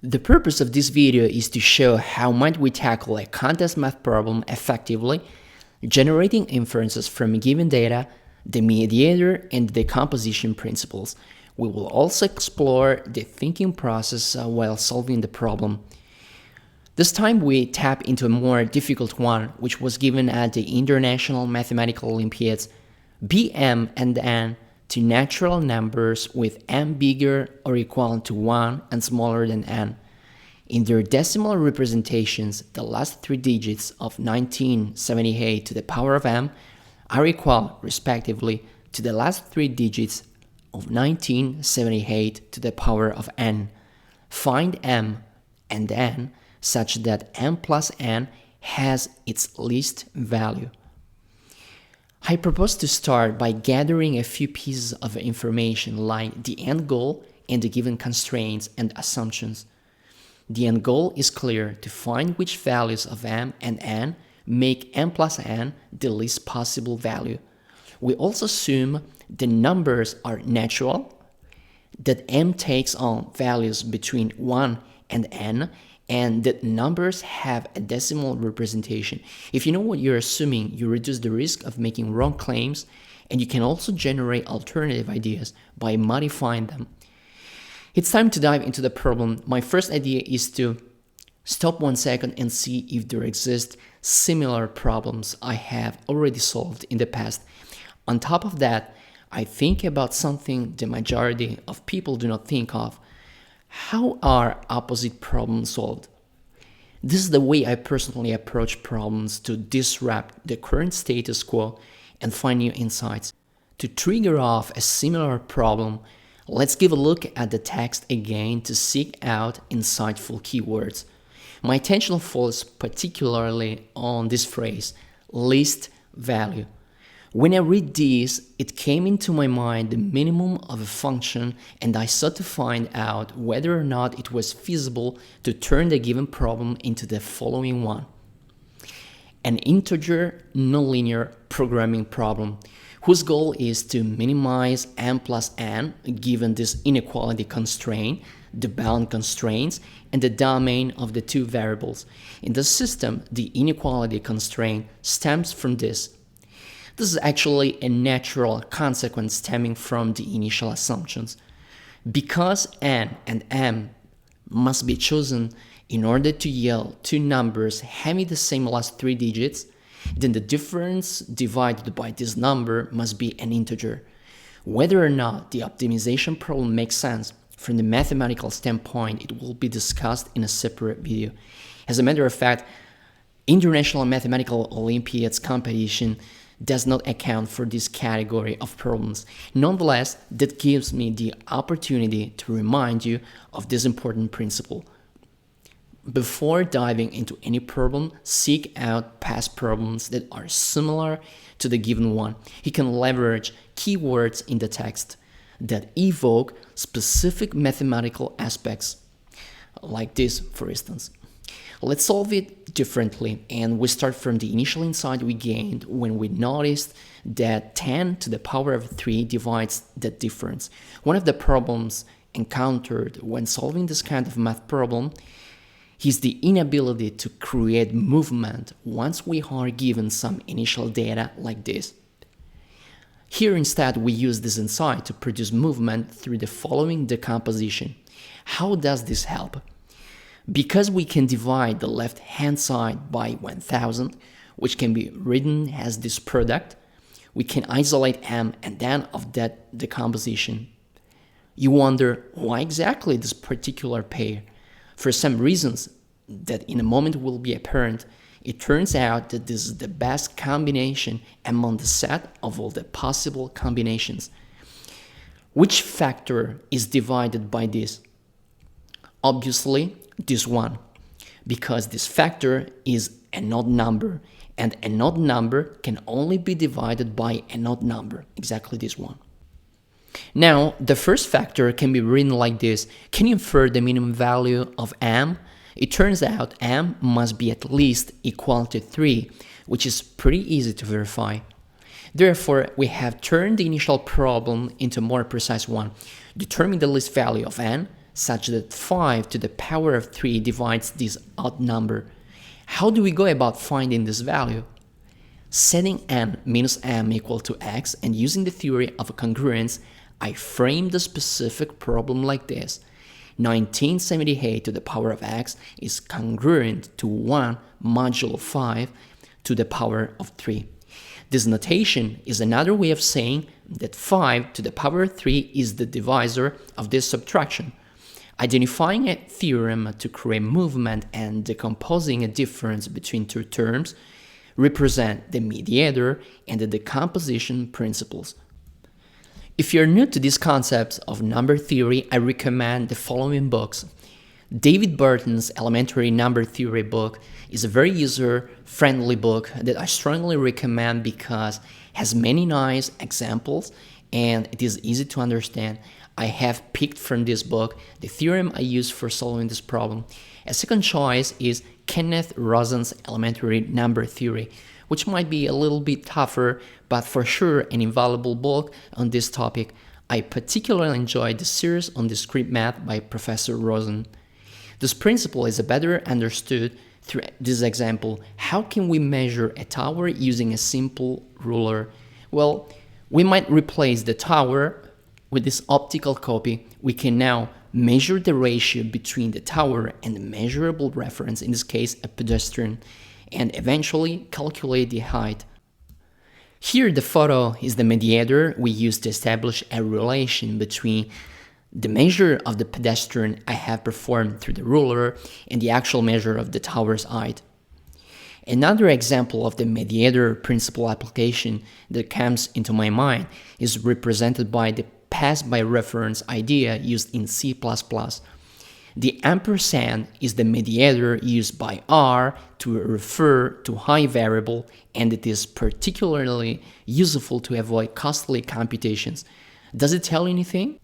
The purpose of this video is to show how might we tackle a contest math problem effectively, generating inferences from given data, the mediator and the decomposition principles. We will also explore the thinking process while solving the problem. This time we tap into a more difficult one, which was given at the International Mathematical Olympiads. Bm and n to natural numbers with m bigger or equal to 1 and smaller than n. In their decimal representations, the last three digits of 1978 to the power of m are equal, respectively, to the last three digits of 1978 to the power of n. Find m and n such that m plus n has its least value. I propose to start by gathering a few pieces of information like the end goal and the given constraints and assumptions. The end goal is clear: to find which values of m and n make m plus n the least possible value. We also assume the numbers are natural, that m takes on values between 1 and n, and that numbers have a decimal representation. If you know what you're assuming, you reduce the risk of making wrong claims, and you can also generate alternative ideas by modifying them. It's time to dive into the problem. My first idea is to stop 1 second and see if there exist similar problems I have already solved in the past. On top of that, I think about something the majority of people do not think of. How are opposite problems solved? This is the way I personally approach problems to disrupt the current status quo and find new insights. To trigger off a similar problem, let's give a look at the text again to seek out insightful keywords. My attention falls particularly on this phrase, least value. When I read this, it came into my mind the minimum of a function, and I sought to find out whether or not it was feasible to turn the given problem into the following one. An integer nonlinear programming problem whose goal is to minimize m plus n given this inequality constraint, the bound constraints, and the domain of the two variables. In the system, the inequality constraint stems from this. This is actually a natural consequence stemming from the initial assumptions. Because n and m must be chosen in order to yield two numbers having the same last three digits, then the difference divided by this number must be an integer. Whether or not the optimization problem makes sense from the mathematical standpoint, it will be discussed in a separate video. As a matter of fact, International Mathematical Olympiads competition does not account for this category of problems. Nonetheless, that gives me the opportunity to remind you of this important principle. Before diving into any problem, seek out past problems that are similar to the given one. You can leverage keywords in the text that evoke specific mathematical aspects, like this, for instance. Let's solve it differently, and we start from the initial insight we gained when we noticed that 10 to the power of 3 divides that difference. One of the problems encountered when solving this kind of math problem is the inability to create movement once we are given some initial data like this. Here instead we use this insight to produce movement through the following decomposition. How does this help? Because we can divide the left-hand side by 1000, which can be written as this product, we can isolate m and n of that decomposition. You wonder why exactly this particular pair? For some reasons that in a moment will be apparent, it turns out that this is the best combination among the set of all the possible combinations. Which factor is divided by this? Obviously, this one, because this factor is an odd number, and an odd number can only be divided by an odd number, exactly this one. Now, the first factor can be written like this. Can you infer the minimum value of m? It turns out m must be at least equal to 3, which is pretty easy to verify. Therefore, we have turned the initial problem into a more precise one. Determine the least value of n, such that 5 to the power of 3 divides this odd number. How do we go about finding this value? Setting n minus m equal to x and using the theory of congruence, I framed the specific problem like this. 1978 to the power of x is congruent to 1 modulo 5 to the power of 3. This notation is another way of saying that 5 to the power of 3 is the divisor of this subtraction. Identifying a theorem to create movement and decomposing a difference between two terms represent the mediator and the decomposition principles. If you're new to these concepts of number theory, I recommend the following books. David Burton's Elementary Number Theory book is a very user-friendly book that I strongly recommend because it has many nice examples and it is easy to understand. I have picked from this book the theorem I use for solving this problem. A second choice is Kenneth Rosen's Elementary Number Theory, which might be a little bit tougher, but for sure an invaluable book on this topic. I particularly enjoyed the series on discrete math by Professor Rosen. This principle is better understood through this example. How can we measure a tower using a simple ruler? Well, we might replace the tower with this optical copy. We can now measure the ratio between the tower and the measurable reference, in this case a pedestrian, and eventually calculate the height. Here the photo is the mediator we use to establish a relation between the measure of the pedestrian I have performed through the ruler and the actual measure of the tower's height. Another example of the mediator principle application that comes into my mind is represented by the pass by reference idea used in C++. The ampersand is the mediator used by R to refer to high variable, and it is particularly useful to avoid costly computations. Does it tell you anything?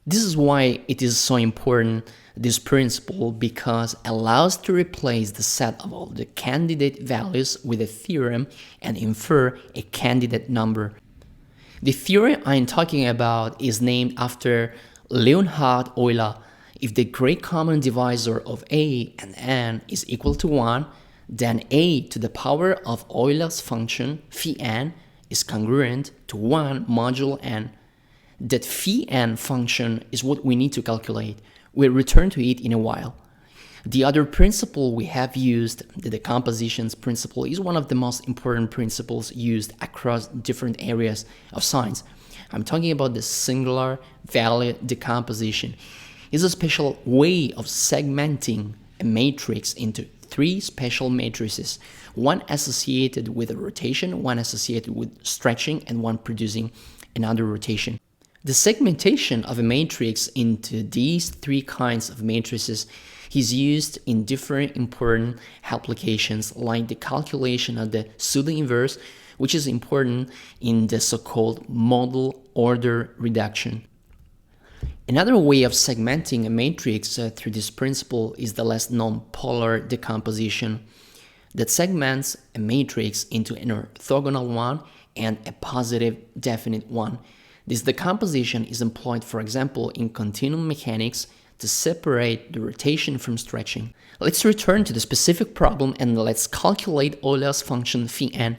This is why it is so important, this principle, because it allows to replace the set of all the candidate values with a theorem and infer a candidate number. The theorem I'm talking about is named after Leonhard Euler. If the great common divisor of a and n is equal to 1, then a to the power of Euler's function phi n is congruent to 1 modulo n. That phi n function is what we need to calculate. We'll return to it in a while. The other principle we have used, the decompositions principle, is one of the most important principles used across different areas of science. I'm talking about the singular value decomposition. It's a special way of segmenting a matrix into 3 special matrices, one associated with a rotation, one associated with stretching, and one producing another rotation. The segmentation of a matrix into these 3 kinds of matrices is used in different important applications, like the calculation of the pseudo-inverse, which is important in the so-called model order reduction. Another way of segmenting a matrix through this principle is the less known polar decomposition that segments a matrix into an orthogonal one and a positive definite one. This decomposition is employed, for example, in continuum mechanics to separate the rotation from stretching. Let's return to the specific problem and let's calculate Euler's function phi n.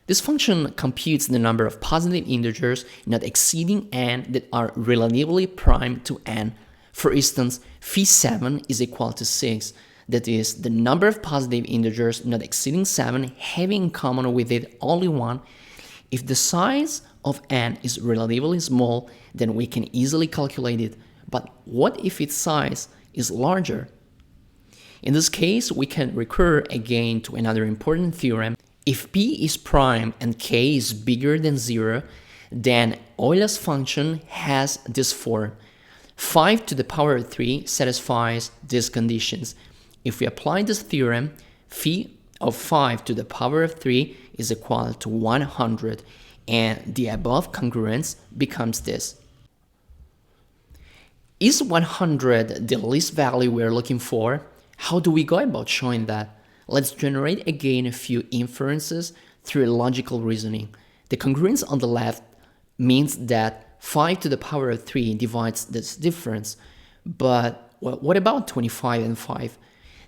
This function computes the number of positive integers not exceeding n that are relatively prime to n. For instance, phi 7 is equal to 6. That is, the number of positive integers not exceeding 7 having in common with it only 1. If the size of n is relatively small, then we can easily calculate it. But what if its size is larger? In this case, we can recur again to another important theorem. If p is prime and k is bigger than 0, then Euler's function has this form. 5 to the power of 3 satisfies these conditions. If we apply this theorem, phi of 5 to the power of 3 is equal to 100, and the above congruence becomes this. Is 100 the least value we're looking for? How do we go about showing that? Let's generate again a few inferences through logical reasoning. The congruence on the left means that 5 to the power of 3 divides this difference. But well, what about 25 and 5?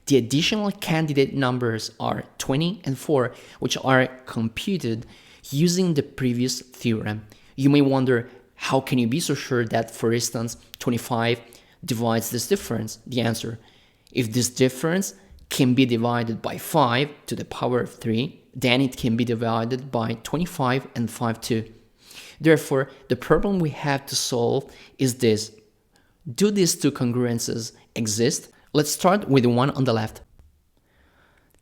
The additional candidate numbers are 20 and 4, which are computed using the previous theorem. You may wonder, how can you be so sure that, for instance, 25 divides this difference? The answer: if this difference can be divided by 5 to the power of 3, then it can be divided by 25 and 5 too. Therefore, the problem we have to solve is this. Do these two congruences exist? Let's start with the one on the left.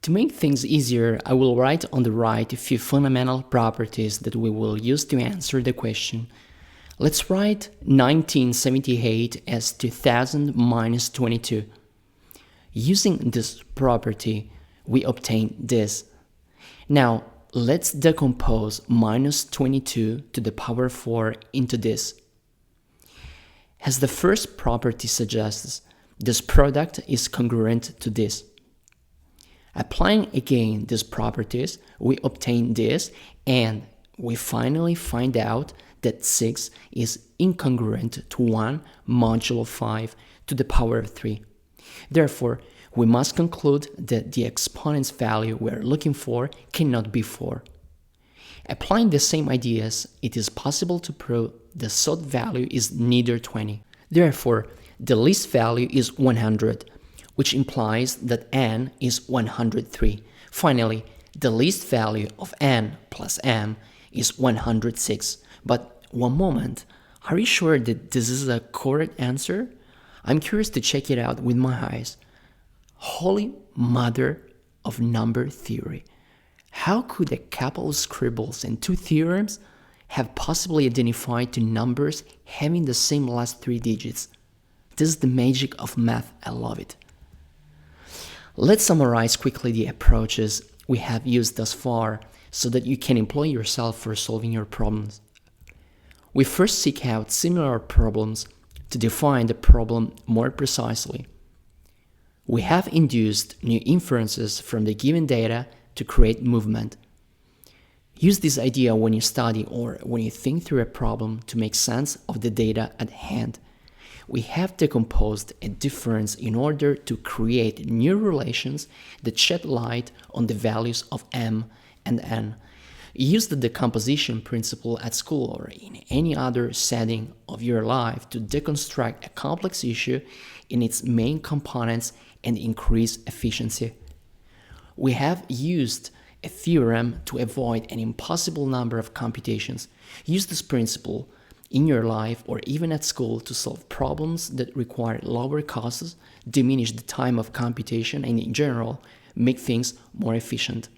To make things easier, I will write on the right a few fundamental properties that we will use to answer the question. Let's write 1978 as 2000 minus 22. Using this property, we obtain this. Now, let's decompose minus 22 to the power 4 into this. As the first property suggests, this product is congruent to this. Applying again these properties, we obtain this, and we finally find out that 6 is incongruent to 1 modulo 5 to the power of 3. Therefore, we must conclude that the exponent's value we are looking for cannot be 4. Applying the same ideas, it is possible to prove the sought value is neither 20. Therefore, the least value is 100, which implies that n is 103. Finally, the least value of n plus m is 106. But one moment, are you sure that this is a correct answer? I'm curious to check it out with my eyes. Holy Mother of number theory. How could a couple of scribbles and 2 theorems have possibly identified 2 numbers having the same last 3 digits? This is the magic of math. I love it. Let's summarize quickly the approaches we have used thus far so that you can employ yourself for solving your problems. We first seek out similar problems to define the problem more precisely. We have induced new inferences from the given data to create movement. Use this idea when you study or when you think through a problem to make sense of the data at hand. We have decomposed a difference in order to create new relations that shed light on the values of m and n. Use the decomposition principle at school or in any other setting of your life to deconstruct a complex issue in its main components and increase efficiency. We have used a theorem to avoid an impossible number of computations. Use this principle in your life or even at school to solve problems that require lower costs, diminish the time of computation, and in general, make things more efficient.